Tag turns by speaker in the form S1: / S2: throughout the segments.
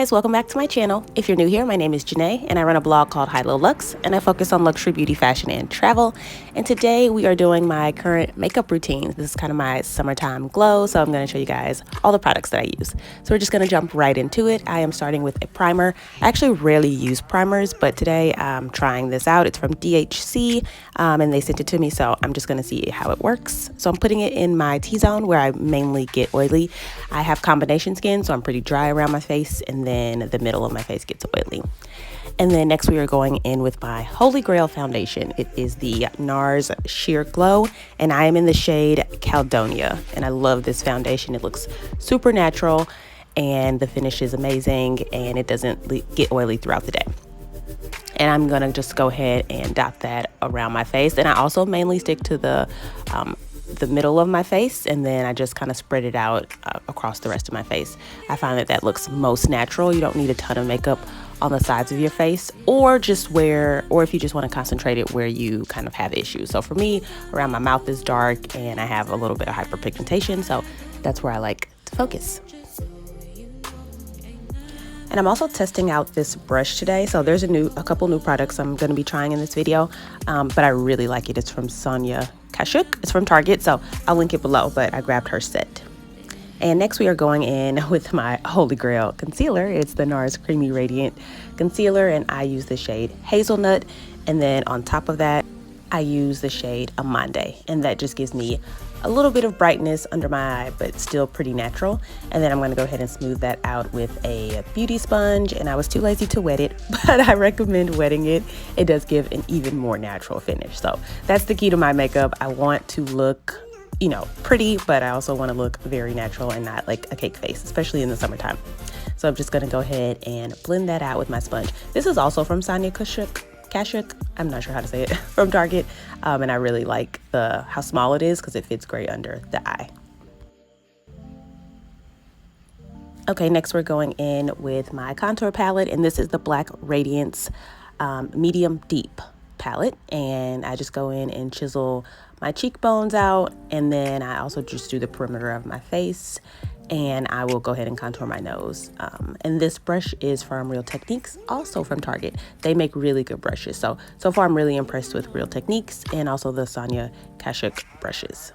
S1: guys, welcome back to my channel. If you're new here, my name is Janae and I run a blog called Highlowluxxe and I focus on luxury beauty, fashion, and travel. And today we are doing my current makeup routine. This is kind of my summertime glow, so I'm going to show you guys all the products that I use. So we're just going to jump right into it. I am starting with a primer. I actually rarely use primers, but today I'm trying this out. It's from DHC and they sent it to me, so I'm just going to see how it works. So I'm putting it in my T-zone where I mainly get oily. I have combination skin, so I'm pretty dry around my face, and then the middle of my face gets oily. And then next we are going in with my Holy Grail foundation. It is the Nars Sheer Glow, and I am in the shade Caledonia. And I love this foundation. It looks super natural, and the finish is amazing, and it doesn't get oily throughout the day. And I'm gonna just go ahead and dot that around my face. And I also mainly stick to the middle of my face, and then I just kind of spread it out across the rest of my face. I find that looks most natural. You don't need a ton of makeup on the sides of your face, or if you just want to concentrate it where you kind of have issues. So for me, around my mouth is dark and I have a little bit of hyperpigmentation, so that's where I like to focus. And I'm also testing out this brush today. So there's a couple new products I'm going to be trying in this video, but I really like it. It's from Sonia Kashuk. It's from Target, so I'll link it below, but I grabbed her set. And next we are going in with my Holy Grail concealer. It's the Nars Creamy Radiant Concealer, and I use the shade Hazelnut. And then on top of that, I use the shade Amande, and that just gives me a little bit of brightness under my eye, but still pretty natural. And then I'm going to go ahead and smooth that out with a beauty sponge, and I was too lazy to wet it, but I recommend wetting it. It does give an even more natural finish. So that's the key to my makeup. I want to look, pretty, but I also want to look very natural and not like a cake face, especially in the summertime. So I'm just going to go ahead and blend that out with my sponge. This is also from Sonia Kashuk, I'm not sure how to say it, from Target, and I really like how small it is because it fits great under the eye. Okay, next we're going in with my contour palette, and this is the Black Radiance Medium Deep palette, and I just go in and chisel my cheekbones out, and then I also just do the perimeter of my face, and I will go ahead and contour my nose. And this brush is from Real Techniques, also from Target. They make really good brushes. So far I'm really impressed with Real Techniques and also the Sonia Kashuk brushes.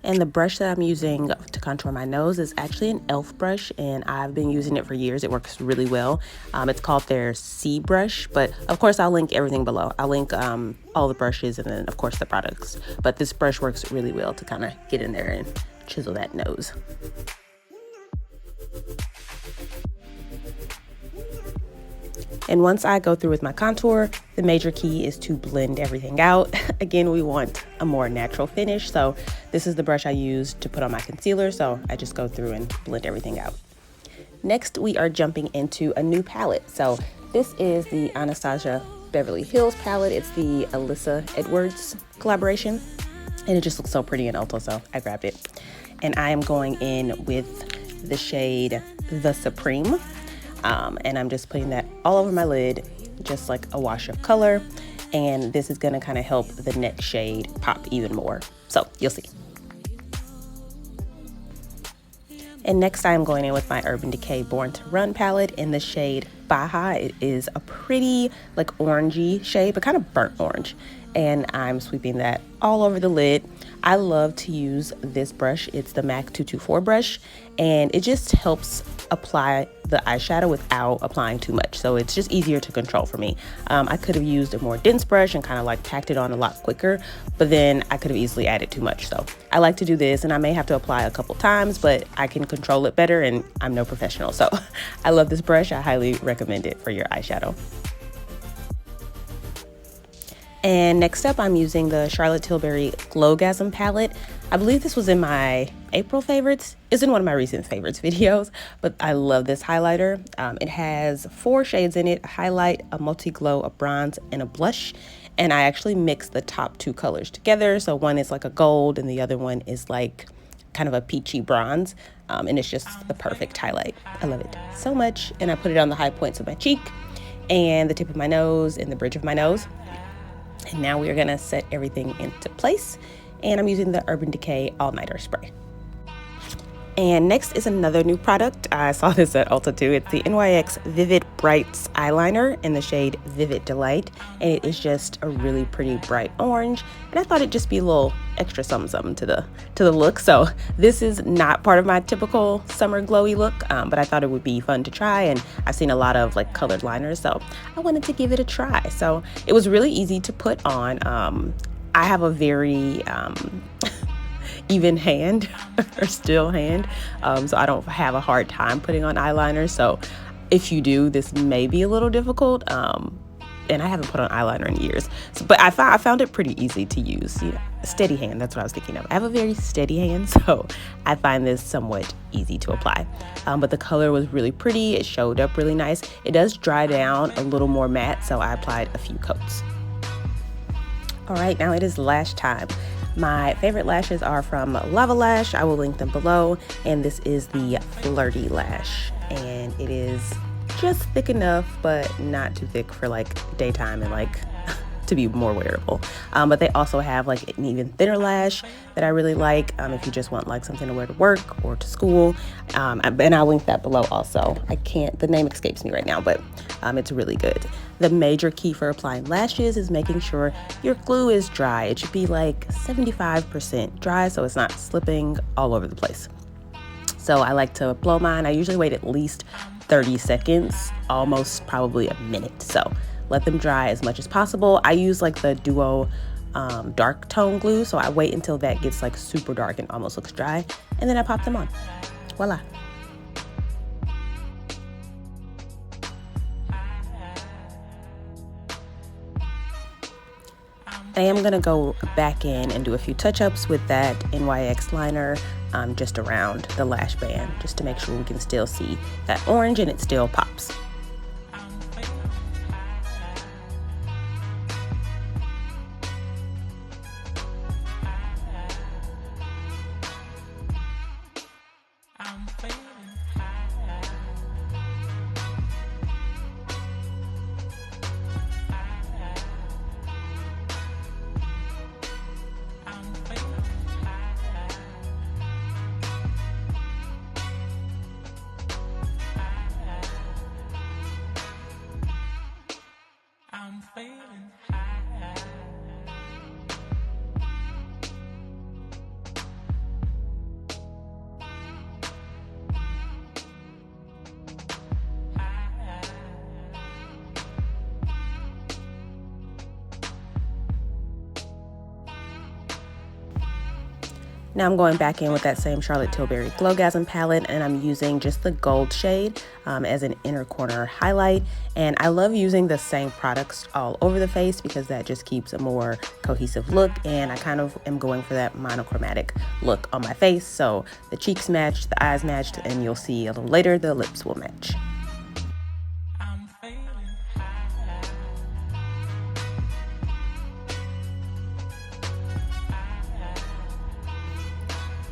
S1: And the brush that I'm using to contour my nose is actually an e.l.f. brush, and I've been using it for years. It works really well. It's called their C brush, but of course I'll link everything below. I'll link all the brushes and then of course the products. But this brush works really well to kind of get in there and chisel that nose. And once I go through with my contour, the major key is to blend everything out. Again, we want a more natural finish. So this is the brush I use to put on my concealer. So I just go through and blend everything out. Next, we are jumping into a new palette. So this is the Anastasia Beverly Hills palette. It's the Alyssa Edwards collaboration. And it just looks so pretty in Ulta, so I grabbed it. And I am going in with the shade The Supreme. And I'm just putting that all over my lid, just like a wash of color. And this is gonna kind of help the next shade pop even more. So you'll see. And next I'm going in with my Urban Decay Born to Run palette in the shade Baja. It is a pretty like orangey shade, but kind of burnt orange. And I'm sweeping that all over the lid. I love to use this brush. It's the MAC 224 brush, and it just helps apply the eyeshadow without applying too much. So it's just easier to control for me. I could have used a more dense brush and kind of like packed it on a lot quicker, but then I could have easily added too much. So I like to do this, and I may have to apply a couple times, but I can control it better, and I'm no professional. So I love this brush. I highly recommend it for your eyeshadow. And next up, I'm using the Charlotte Tilbury Glow Gasm palette. I believe this was in my April favorites. It's in one of my recent favorites videos, but I love this highlighter. It has 4 shades in it: a highlight, a multi-glow, a bronze, and a blush. And I actually mix the top 2 colors together. So one is like a gold and the other one is like kind of a peachy bronze. And it's just the perfect highlight. I love it so much. And I put it on the high points of my cheek and the tip of my nose and the bridge of my nose. And now we are gonna set everything into place And I'm using the Urban Decay All Nighter Spray. And next is another new product. I saw this at Ulta too. It's the NYX Vivid Brights Eyeliner in the shade Vivid Delight. And it is just a really pretty bright orange. And I thought it'd just be a little extra something to the look. So this is not part of my typical summer glowy look, but I thought it would be fun to try. And I've seen a lot of like colored liners, so I wanted to give it a try. So it was really easy to put on. I have a very even hand or still hand, so I don't have a hard time putting on eyeliner. So if you do, this may be a little difficult, and I haven't put on eyeliner in years, so, but I found it pretty easy to use. You know, steady hand, that's what I was thinking of. I have a very steady hand, so I find this somewhat easy to apply, but the color was really pretty. It showed up really nice. It does dry down a little more matte, so I applied a few coats. All right, now it is lash time. My favorite lashes are from Lava Lash. I will link them below. And this is the Flirty Lash. And it is just thick enough, but not too thick for like daytime and like to be more wearable. But they also have like an even thinner lash that I really like if you just want like something to wear to work or to school. And I'll link that below also. The name escapes me right now, but it's really good. The major key for applying lashes is making sure your glue is dry. It should be like 75% dry so it's not slipping all over the place. So I like to blow mine. I usually wait at least 30 seconds, almost probably a minute. So let them dry as much as possible. I use like the Duo dark tone glue, so I wait until that gets like super dark and almost looks dry, and then I pop them on. Voila. I am gonna go back in and do a few touch-ups with that NYX liner just around the lash band, just to make sure we can still see that orange and it still pops. Now I'm going back in with that same Charlotte Tilbury Glow Gasm palette, and I'm using just the gold shade as an inner corner highlight. And I love using the same products all over the face because that just keeps a more cohesive look, and I kind of am going for that monochromatic look on my face. So the cheeks matched, the eyes matched, and you'll see a little later the lips will match.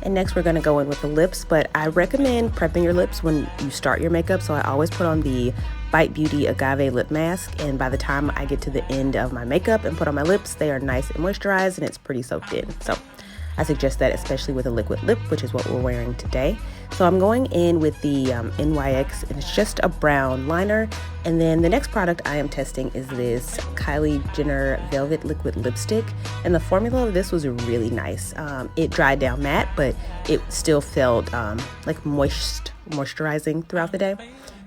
S1: And next we're gonna go in with the lips, but I recommend prepping your lips when you start your makeup. So I always put on the Bite Beauty Agave Lip Mask, and by the time I get to the end of my makeup and put on my lips, they are nice and moisturized and it's pretty soaked in. So I suggest that, especially with a liquid lip, which is what we're wearing today. So I'm going in with the NYX, and it's just a brown liner. And then the next product I am testing is this Kylie Jenner Velvet Liquid Lipstick. And the formula of this was really nice. It dried down matte, but it still felt like moisturizing throughout the day.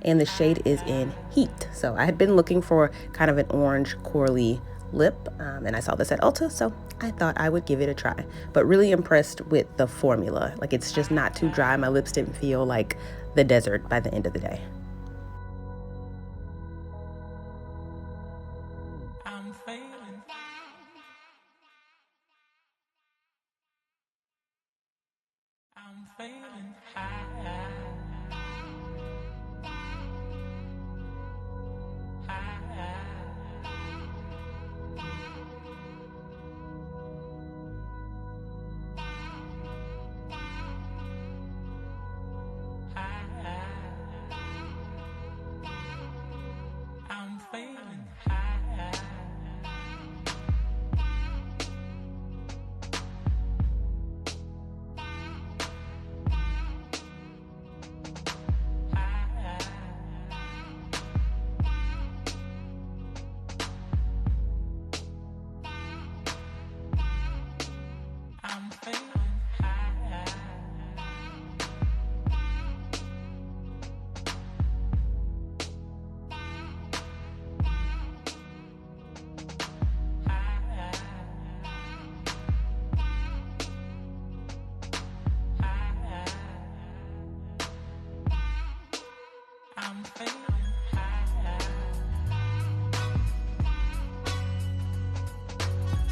S1: And the shade is in Heat. So I had been looking for kind of an orange corally lip, and I saw this at Ulta, so I thought I would give it a try. But really impressed with the formula. Like, it's just not too dry. My lips didn't feel like the desert by the end of the day. I'm failing. I'm failing.